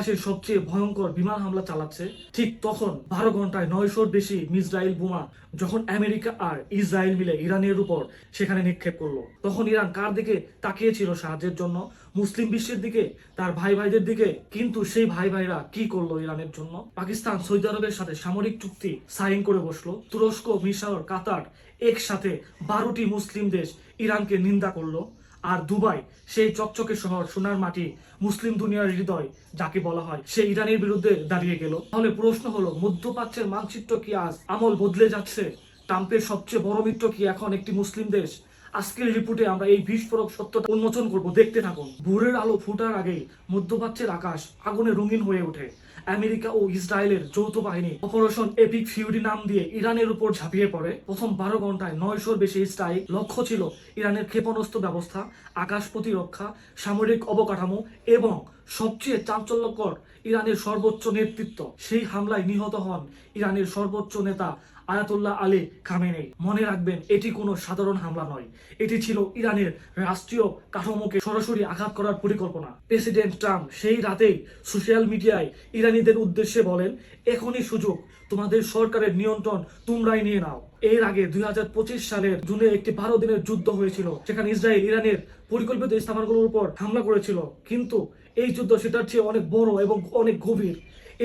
ইতিহাসের সবচেয়ে ভয়ঙ্কর বিমান হামলা চালাচ্ছে। ঠিক তখন 12 ঘন্টায় 900-র বেশি মিসাইল বোমা যখন আমেরিকা আর ইসরায়েল মিলে ইরানের উপর সেখানে নিক্ষেপ করলো, তখন ইরান কার দিকে তাকিয়েছিল সাহায্যের জন্য? মুসলিম বিশ্বের দিকে, তার ভাই ভাইদের দিকে। কিন্তু সেই ভাই ভাইরা কি করলো ইরানের জন্য? পাকিস্তান সৌদি আরবের সাথে সামরিক চুক্তি সাইন করে বসলো। তুরস্ক, মিশর, কাতার একসাথে 12টি মুসলিম দেশ ইরানকে নিন্দা করলো। আর দুবাই, সেই চকচকে শহর, সোনার মাটি, মুসলিম দুনিয়ার হৃদয় যাকে বলা হয়, সে ইরানের বিরুদ্ধে দাঁড়িয়ে গেল। তাহলে প্রশ্ন হলো, মধ্যপ্রাচ্যের মানচিত্র কি আজ আমল বদলে যাচ্ছে? ট্রাম্পের সবচেয়ে বড় মিত্র কি এখন একটি মুসলিম দেশ? আজকের রিপোর্টে আমরা এই বিস্ফোরক সত্যটা উন্মোচন করব, দেখতে থাকুন। ভোরের আলো ফোটার আগেই মধ্যপ্রাচ্যের আকাশ আগুনে রঙিন হয়ে ওঠে। আমেরিকা ও ইসরায়েলের যৌথ বাহিনী অপারেশন এপিক ফিউরি নাম দিয়ে ইরানের উপর ঝাঁপিয়ে পড়ে। প্রথম 12 ঘন্টায় 900-র বেশি স্ট্রাইক। লক্ষ্য ছিল ইরানের ক্ষেপণাস্ত্র ব্যবস্থা, আকাশ প্রতিরক্ষা, সামরিক অবকাঠামো এবং সবচেয়ে চাঞ্চল্যকর, ইরানের সর্বোচ্চ নেতৃত্ব। সেই হামলায় নিহত হন ইরানের সর্বোচ্চ নেতা আয়াতুল্লাহ আলী খামেনেই। মনে রাখবেন, এটি কোনো সাধারণ হামলা নয়, এটি ছিল ইরানের রাষ্ট্রীয় কাঠামোকে সরাসরি আঘাত করার পরিকল্পনা। প্রেসিডেন্ট ট্রাম্প সেই রাতেই সোশ্যাল মিডিয়ায় ইরানিদের উদ্দেশ্যে বলেন, এখনই সুযোগ, তোমাদের সরকারের নিয়ন্ত্রণ তোমরাই নিয়ে নাও। এর আগে 2025 সালের জুনে একটি 12 দিনের যুদ্ধ হয়েছিল, সেখানে ইসরায়েল ইরানের পরিকল্পিত স্থাপনাগুলোর উপর হামলা করেছিল। কিন্তু এই যুদ্ধ সেটার চেয়ে অনেক বড় এবং অনেক গভীর।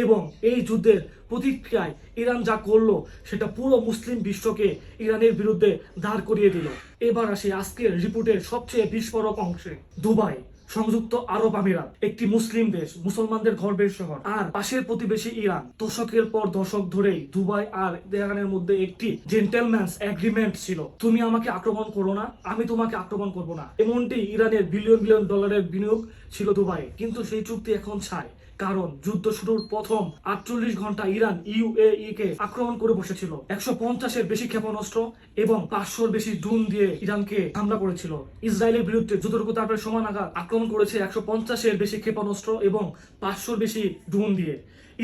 এবং এই যুদ্ধের প্রতিক্রিয়ায় ইরান যা করলো সেটা পুরো মুসলিম বিশ্বকে ইরানের বিরুদ্ধে দাঁড় করিয়ে দিল। এবার আসি আজকের রিপোর্টের সবচেয়ে বিস্ফোরক অংশে। দুবাই, সংযুক্ত আরব আমিরাত, একটি মুসলিম দেশ, মুসলমানদের গর্বের শহর, আর পাশের প্রতিবেশী ইরান। দশকের পর দশক ধরেই দুবাই আর তেহরানের মধ্যে একটি জেন্টেলম্যানস এগ্রিমেন্ট ছিল, তুমি আমাকে আক্রমণ করো না, আমি তোমাকে আক্রমণ করব না। এমনটি ইরানের বিলিয়ন বিলিয়ন ডলারের বিনিয়োগ ছিল দুবাই। কিন্তু সেই চুক্তি এখন ছাই, কারণ যুদ্ধ শুরুর প্রথম 48 ঘন্টা ইরান ইউএই কে আক্রমণ করে বসেছিল। 150-এর বেশি ক্ষেপণাস্ত্র এবং 500-র বেশি ড্রোন দিয়ে ইরানকে হামলা করেছিল। ইসরায়েলের বিরুদ্ধে যতটুকু তারপরে সমান আঘাত আক্রমণ করেছে 150-এর বেশি ক্ষেপণাস্ত্র এবং 500-র বেশি ড্রোন দিয়ে।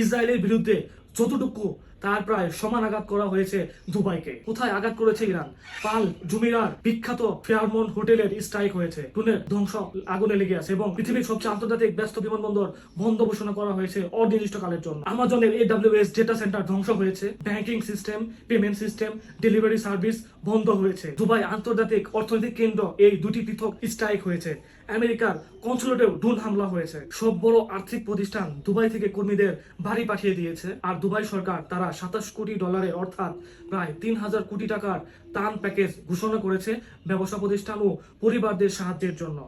ইসরায়েলের বিরুদ্ধে যতটুকু তার প্রায় সমান আঘাত করা হয়েছে দুবাইকে। কোথায় আঘাত করেছে ইরান? পাল জুমিরার বিখ্যাত ফেয়ারমন্ট হোটেলের স্ট্রাইক হয়েছে, ড্রোনের ধ্বংস আগুনে লেগে আছে এবং পৃথিবীর সবচেয়ে আন্তর্জাতিক ব্যস্ত বিমানবন্দর বন্ধ ঘোষণা করা হয়েছে অনির্দিষ্টকালের জন্য। আমাজনের AWS ডেটা সেন্টার ধ্বংস হয়েছে, banking system, payment system, delivery service বন্ধ হয়েছে। দুবাই আন্তর্জাতিক অর্থনৈতিক কেন্দ্র, এই দুটি পৃথক স্ট্রাইক হয়েছে। আমেরিকার কনসুলেটেও ড্রোন হামলা হয়েছে। সব বড় আর্থিক প্রতিষ্ঠান দুবাই থেকে কর্মীদের বাড়ি পাঠিয়ে দিয়েছে। আর দুবাই সরকার তারা 27 কোটি ডলারের অর্থাৎ প্রায় 3000 কোটি টাকার ত্রাণ প্যাকেজ ঘোষণা করেছে ব্যবসা প্রতিষ্ঠান ও পরিবারদের সাহায্যের জন্য।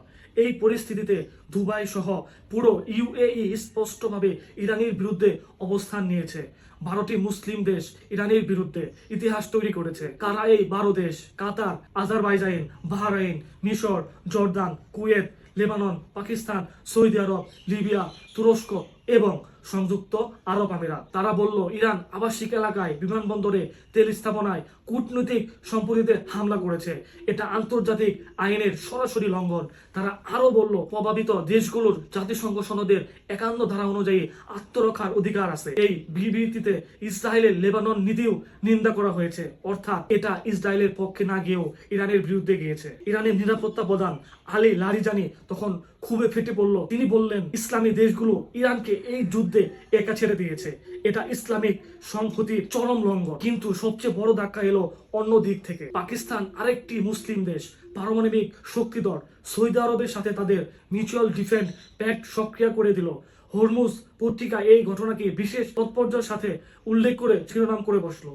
এই পরিস্থিতিতে দুবাই সহ পুরো ইউএই স্পষ্টভাবে ইরানের বিরুদ্ধে অবস্থান নিয়েছে। 12টি মুসলিম দেশ ইরানের বিরুদ্ধে ইতিহাস তৈরি করেছে। কারা এই 12 দেশ? কাতার, আজারবাইজান, বাহরাইন, মিশর, Jordan, Kuwait, Lebanon, Pakistan, Saudi Arab, Libya, তুরস্ক এবং সংযুক্ত আরব আমিরাত। তারা বলল, ইরান আবাসিক এলাকায়, বিমানবন্দরে, তেল স্থাপনায়, কূটনৈতিক সম্পত্তিতে হামলা করেছে। এটা আন্তর্জাতিক আইনের সরাসরি লঙ্ঘন। তারা আরো বলল, প্রভাবিত দেশগুলোর জাতিসংঘ সনদের 51 ধারা অনুযায়ী আত্মরক্ষার অধিকার আছে। এই বিবৃতিতে ইসরায়েলের লেবানন নীতিও নিন্দা করা হয়েছে, অর্থাৎ এটা ইসরায়েলের পক্ষে না গিয়েও ইরানের বিরুদ্ধে গিয়েছে। ইরানের নিরাপত্তা প্রধান আলী লারিজানি তখন খুবই ফেটে পড়ল। তিনি বললেন, ইসলামী দেশগুলো ইরানকে এই যুদ্ধে একা ছেড়ে দিয়েছে, এটা ইসলামিক সংহতির চরম লঙ্ঘন। কিন্তু সবচেয়ে বড় ধাক্কা এলো অন্য দিক থেকে। পাকিস্তান, আরেকটি মুসলিম দেশ, পারমাণবিক শক্তিধর, সৌদি আরবের সাথে তাদের মিউচুয়াল ডিফেন্স প্যাক্ট সক্রিয় করে দিল। হরমুজ পত্রিকা এই ঘটনাকে বিশেষ তাৎপর্যের সাথে উল্লেখ করে শিরোনাম করে বসলো।